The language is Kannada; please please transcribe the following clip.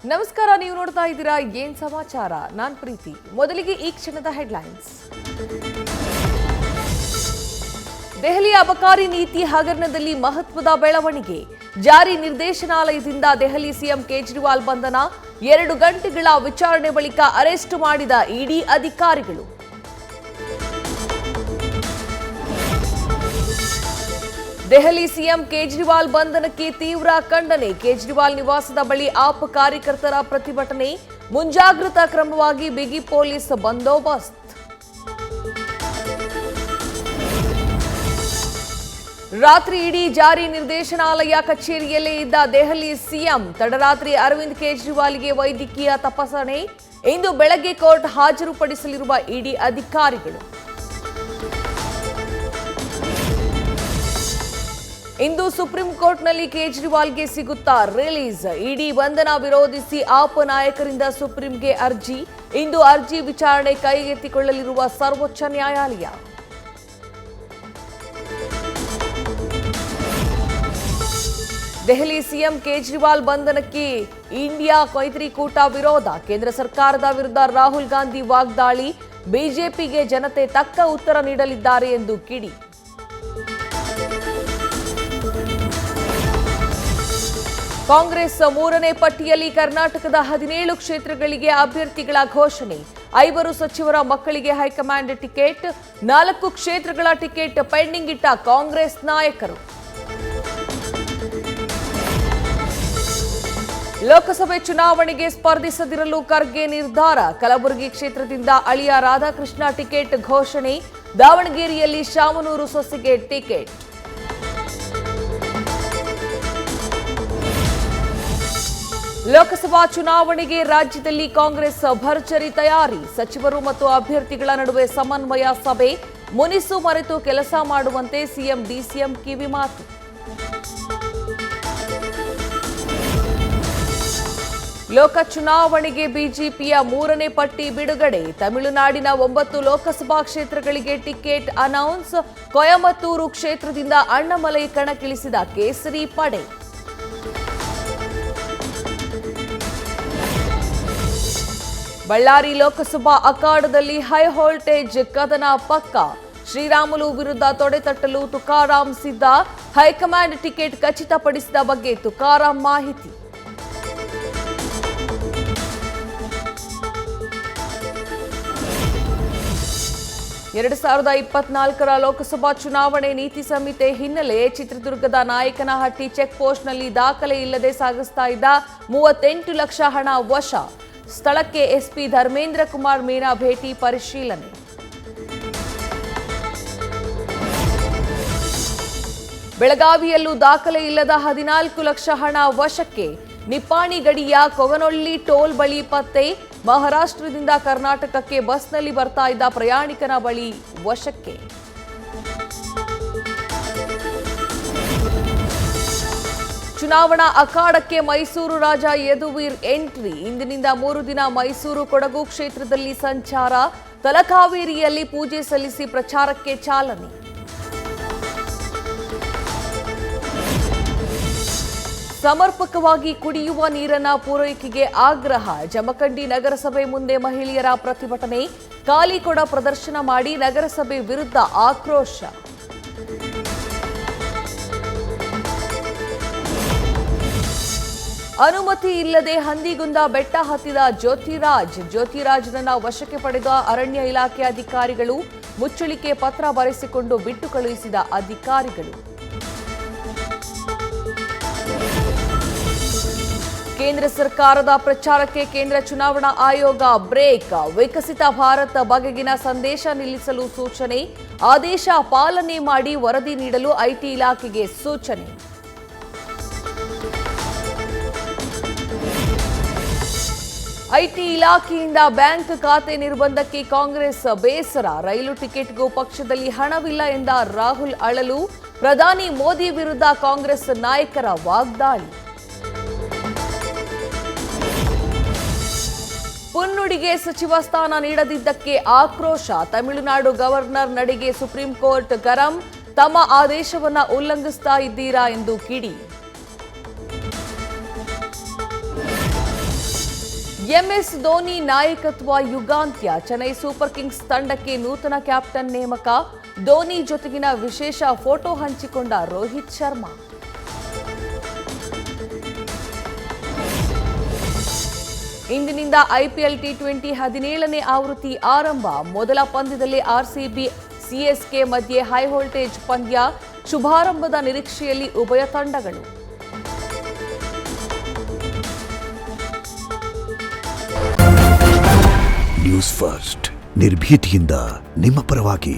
ನಮಸ್ಕಾರ, ನೀವು ನೋಡ್ತಾ ಇದ್ದೀರಾ ಏನ್ ಸಮಾಚಾರ. ನಾನ್ ಪ್ರೀತಿ. ಮೊದಲಿಗೆ ಈ ಕ್ಷಣದ ಹೆಡ್ಲೈನ್ಸ್. ದೆಹಲಿ ಅಬಕಾರಿ ನೀತಿ ಹಗರಣದಲ್ಲಿ ಮಹತ್ವದ ಬೆಳವಣಿಗೆ. ಜಾರಿ ನಿರ್ದೇಶನಾಲಯದಿಂದ ದೆಹಲಿ ಸಿಎಂ ಕೇಜ್ರಿವಾಲ್ ಬಂಧನ. 2 ಗಂಟೆಗಳ ವಿಚಾರಣೆ ಬಳಿಕ ಅರೆಸ್ಟ್ ಮಾಡಿದ ಇಡಿ ಅಧಿಕಾರಿಗಳು. ದೆಹಲಿ ಸಿಎಂ ಕೇಜ್ರಿವಾಲ್ ಬಂಧನಕ್ಕೆ ತೀವ್ರ ಖಂಡನೆ. ಕೇಜ್ರಿವಾಲ್ ನಿವಾಸದ ಬಳಿ ಆಪ್ ಕಾರ್ಯಕರ್ತರ ಪ್ರತಿಭಟನೆ. ಮುಂಜಾಗ್ರತಾ ಕ್ರಮವಾಗಿ ಬಿಗಿ ಪೊಲೀಸ್ ಬಂದೋಬಸ್ತ್. ರಾತ್ರಿ ಇಡೀ ಜಾರಿ ನಿರ್ದೇಶನಾಲಯ ಕಚೇರಿಯಲ್ಲೇ ಇದ್ದ ದೆಹಲಿ ಸಿಎಂ. ತಡರಾತ್ರಿ ಅರವಿಂದ್ ಕೇಜ್ರಿವಾಲ್ಗೆ ವೈದ್ಯಕೀಯ ತಪಾಸಣೆ. ಇಂದು ಬೆಳಗ್ಗೆ ಕೋರ್ಟ್ ಹಾಜರುಪಡಿಸಲಿರುವ ಇಡಿ ಅಧಿಕಾರಿಗಳು. ಇಂದು ಸುಪ್ರೀಂ ಕೋರ್ಟ್ನಲ್ಲಿ ಕೇಜ್ರಿವಾಲ್ಗೆ ಸಿಗುತ್ತಾ ರಿಲೀಸ್. ಇಡಿ ಬಂಧನ ವಿರೋಧಿಸಿ ಆಪ್ ನಾಯಕರಿಂದ ಸುಪ್ರೀಂಗೆ ಅರ್ಜಿ. ಇಂದು ಅರ್ಜಿ ವಿಚಾರಣೆ ಕೈಗೆತ್ತಿಕೊಳ್ಳಲಿರುವ ಸರ್ವೋಚ್ಚ ನ್ಯಾಯಾಲಯ. ದೆಹಲಿ ಸಿಎಂ ಕೇಜ್ರಿವಾಲ್ ಬಂಧನಕ್ಕೆ ಇಂಡಿಯಾ ಮೈತ್ರಿಕೂಟ ವಿರೋಧ. ಕೇಂದ್ರ ಸರ್ಕಾರದ ವಿರುದ್ಧ ರಾಹುಲ್ ಗಾಂಧಿ ವಾಗ್ದಾಳಿ. ಬಿಜೆಪಿಗೆ ಜನತೆ ತಕ್ಕ ಉತ್ತರ ನೀಡಲಿದ್ದಾರೆ ಎಂದು ಕಿಡಿ. ಕಾಂಗ್ರೆಸ್ 3ನೇ ಪಟ್ಟಿಯಲ್ಲಿ ಕರ್ನಾಟಕದ 17 ಕ್ಷೇತ್ರಗಳಿಗೆ ಅಭ್ಯರ್ಥಿಗಳ ಘೋಷಣೆ. 5 ಸಚಿವರ ಮಕ್ಕಳಿಗೆ ಹೈಕಮಾಂಡ್ ಟಿಕೆಟ್. 4 ಕ್ಷೇತ್ರಗಳ ಟಿಕೆಟ್ ಪೆಂಡಿಂಗ್ ಇಟ್ಟ ಕಾಂಗ್ರೆಸ್ ನಾಯಕರು. ಲೋಕಸಭೆ ಚುನಾವಣೆಗೆ ಸ್ಪರ್ಧಿಸದಿರಲು ಖರ್ಗೆ ನಿರ್ಧಾರ. ಕಲಬುರಗಿ ಕ್ಷೇತ್ರದಿಂದ ಅಳಿಯ ರಾಧಾಕೃಷ್ಣ ಟಿಕೆಟ್ ಘೋಷಣೆ. ದಾವಣಗೆರೆಯಲ್ಲಿ ಶಾಮನೂರು ಸೊಸೆಗೆ ಟಿಕೆಟ್. ಲೋಕಸಭಾ ಚುನಾವಣೆಗೆ ರಾಜ್ಯದಲ್ಲಿ ಕಾಂಗ್ರೆಸ್ ಭರ್ಜರಿ ತಯಾರಿ. ಸಚಿವರು ಮತ್ತು ಅಭ್ಯರ್ಥಿಗಳ ನಡುವೆ ಸಮನ್ವಯ ಸಭೆ. ಮುನಿಸು ಮರೆತು ಕೆಲಸ ಮಾಡುವಂತೆ ಸಿಎಂ ಡಿಸಿಎಂ ಕಿವಿಮಾತು. ಲೋಕ ಚುನಾವಣೆಗೆ ಬಿಜೆಪಿಯ 3ನೇ ಪಟ್ಟಿ ಬಿಡುಗಡೆ. ತಮಿಳುನಾಡಿನ 9 ಲೋಕಸಭಾ ಕ್ಷೇತ್ರಗಳಿಗೆ ಟಿಕೆಟ್ ಅನೌನ್ಸ್. ಕೊಯಮತ್ತೂರು ಕ್ಷೇತ್ರದಿಂದ ಅಣ್ಣಾಮಲೈ ಕಣಕ್ಕಿಳಿಸಿದ ಕೇಸರಿ ಪಡೆ. ಬಳ್ಳಾರಿ ಲೋಕಸಭಾ ಅಖಾಡದಲ್ಲಿ ಹೈ ವೋಲ್ಟೇಜ್ ಕದನ ಪಕ್ಕ. ಶ್ರೀರಾಮುಲು ವಿರುದ್ಧ ತೊಡೆತಟ್ಟಲು ತುಕಾರಾಂ ಸಿದ್ಧ. ಹೈಕಮಾಂಡ್ ಟಿಕೆಟ್ ಖಚಿತಪಡಿಸಿದ ಬಗ್ಗೆ ತುಕಾರಾಂ ಮಾಹಿತಿ. ಎರಡು 2024ರ ಲೋಕಸಭಾ ಚುನಾವಣೆ ನೀತಿ ಸಂಹಿತೆ ಹಿನ್ನೆಲೆ ಚಿತ್ರದುರ್ಗದ ನಾಯಕನಹಟ್ಟಿ ಚೆಕ್ ಪೋಸ್ಟ್ನಲ್ಲಿ ದಾಖಲೆ ಇಲ್ಲದೆ ಸಾಗಿಸ್ತಾ ಇದ್ದ 38 ಲಕ್ಷ ಹಣ ವಶ. ಸ್ಥಳಕ್ಕೆ ಎಸ್ಪಿ ಧರ್ಮೇಂದ್ರ ಕುಮಾರ್ ಮೀನಾ ಭೇಟಿ ಪರಿಶೀಲನೆ. ಬೆಳಗಾವಿಯಲ್ಲೂ ದಾಖಲೆ ಇಲ್ಲದ 14 ಲಕ್ಷ ಹಣ ವಶಕ್ಕೆ. ನಿಪ್ಪಾಣಿ ಗಡಿಯ ಕೊಗನೊಳ್ಳಿ ಟೋಲ್ ಬಳಿ ಪತ್ತೆ. ಮಹಾರಾಷ್ಟ್ರದಿಂದ ಕರ್ನಾಟಕಕ್ಕೆ ಬಸ್ನಲ್ಲಿ ಬರ್ತಾ ಇದ್ದ ಪ್ರಯಾಣಿಕನ ಬಳಿ ವಶಕ್ಕೆ. ಚುನಾವಣಾ ಅಖಾಡಕ್ಕೆ ಮೈಸೂರು ರಾಜ ಯದುವೀರ್ ಎಂಟ್ರಿ. ಇಂದಿನಿಂದ 3 ದಿನ ಮೈಸೂರು ಕೊಡಗು ಕ್ಷೇತ್ರದಲ್ಲಿ ಸಂಚಾರ. ತಲಕಾವೇರಿಯಲ್ಲಿ ಪೂಜೆ ಸಲ್ಲಿಸಿ ಪ್ರಚಾರಕ್ಕೆ ಚಾಲನೆ. ಸಮರ್ಪಕವಾಗಿ ಕುಡಿಯುವ ನೀರನ್ನ ಪೂರೈಕೆಗೆ ಆಗ್ರಹ. ಜಮಖಂಡಿ ನಗರಸಭೆ ಮುಂದೆ ಮಹಿಳೆಯರ ಪ್ರತಿಭಟನೆ. ಖಾಲಿ ಕೊಡ ಪ್ರದರ್ಶನ ಮಾಡಿ ನಗರಸಭೆ ವಿರುದ್ಧ ಆಕ್ರೋಶ. ಅನುಮತಿ ಇಲ್ಲದೆ ಹಂದಿಗುಂದ ಬೆಟ್ಟ ಹತ್ತಿದ ಜ್ಯೋತಿರಾಜ್ನನ್ನ ವಶಕ್ಕೆ ಪಡೆದ ಅರಣ್ಯ ಇಲಾಖೆ ಅಧಿಕಾರಿಗಳು. ಮುಚ್ಚಳಿಕೆ ಪತ್ರ ಬರೆಸಿಕೊಂಡು ಬಿಟ್ಟು ಕಳುಹಿಸಿದ ಅಧಿಕಾರಿಗಳು. ಕೇಂದ್ರ ಸರ್ಕಾರದ ಪ್ರಚಾರಕ್ಕೆ ಕೇಂದ್ರ ಚುನಾವಣಾ ಆಯೋಗ ಬ್ರೇಕ್. ವಿಕಸಿತ ಭಾರತ ಬಗೆಗಿನ ಸಂದೇಶ ನಿಲ್ಲಿಸಲು ಸೂಚನೆ. ಆದೇಶ ಪಾಲನೆ ಮಾಡಿ ವರದಿ ನೀಡಲು ಐಟಿ ಇಲಾಖೆಗೆ ಸೂಚನೆ. ಐಟಿ ಇಲಾಖೆಯಿಂದ ಬ್ಯಾಂಕ್ ಖಾತೆ ನಿರ್ಬಂಧಕ್ಕೆ ಕಾಂಗ್ರೆಸ್ ಬೇಸರ. ರೈಲು ಟಿಕೆಟ್ಗೂ ಪಕ್ಷದಲ್ಲಿ ಹಣವಿಲ್ಲ ಎಂದ ರಾಹುಲ್ ಅಳಲು. ಪ್ರಧಾನಿ ಮೋದಿ ವಿರುದ್ಧ ಕಾಂಗ್ರೆಸ್ ನಾಯಕರ ವಾಗ್ದಾಳಿ. ಪುನ್ನುಡಿಗೆ ಸಚಿವ ಸ್ಥಾನ ನೀಡದಿದ್ದಕ್ಕೆ ಆಕ್ರೋಶ. ತಮಿಳುನಾಡು ಗವರ್ನರ್ ನಡೆಗೆ ಸುಪ್ರೀಂ ಕೋರ್ಟ್ ಗರಂ. ತಮ್ಮ ಆದೇಶವನ್ನ ಉಲ್ಲಂಘಿಸ್ತಾ ಇದ್ದೀರಾ ಎಂದು ಕಿಡಿ. ಎಂಎಸ್ ಧೋನಿ ನಾಯಕತ್ವ ಯುಗಾಂತ್ಯ. ಚೆನ್ನೈ ಸೂಪರ್ ಕಿಂಗ್ಸ್ ತಂಡಕ್ಕೆ ನೂತನ ಕ್ಯಾಪ್ಟನ್ ನೇಮಕ. ಧೋನಿ ಜೊತೆಗಿನ ವಿಶೇಷ ಫೋಟೋ ಹಂಚಿಕೊಂಡ ರೋಹಿತ್ ಶರ್ಮಾ. ಇಂದಿನಿಂದ ಐಪಿಎಲ್ ಟಿ20 17ನೇ ಆವೃತ್ತಿ ಆರಂಭ. ಮೊದಲ ಪಂದ್ಯದಲ್ಲಿ ಆರ್ಸಿಬಿ ಸಿಎಸ್ಕೆ ಮಧ್ಯೆ ಹೈ ವೋಲ್ಟೇಜ್ ಪಂದ್ಯ. ಶುಭಾರಂಭದ ನಿರೀಕ್ಷೆಯಲ್ಲಿ ಉಭಯ ತಂಡಗಳು. ನ್ಯೂಸ್ ಫಸ್ಟ್ ನಿರ್ಭೀತಿಯಿಂದ ನಿಮ್ಮ ಪರವಾಗಿ.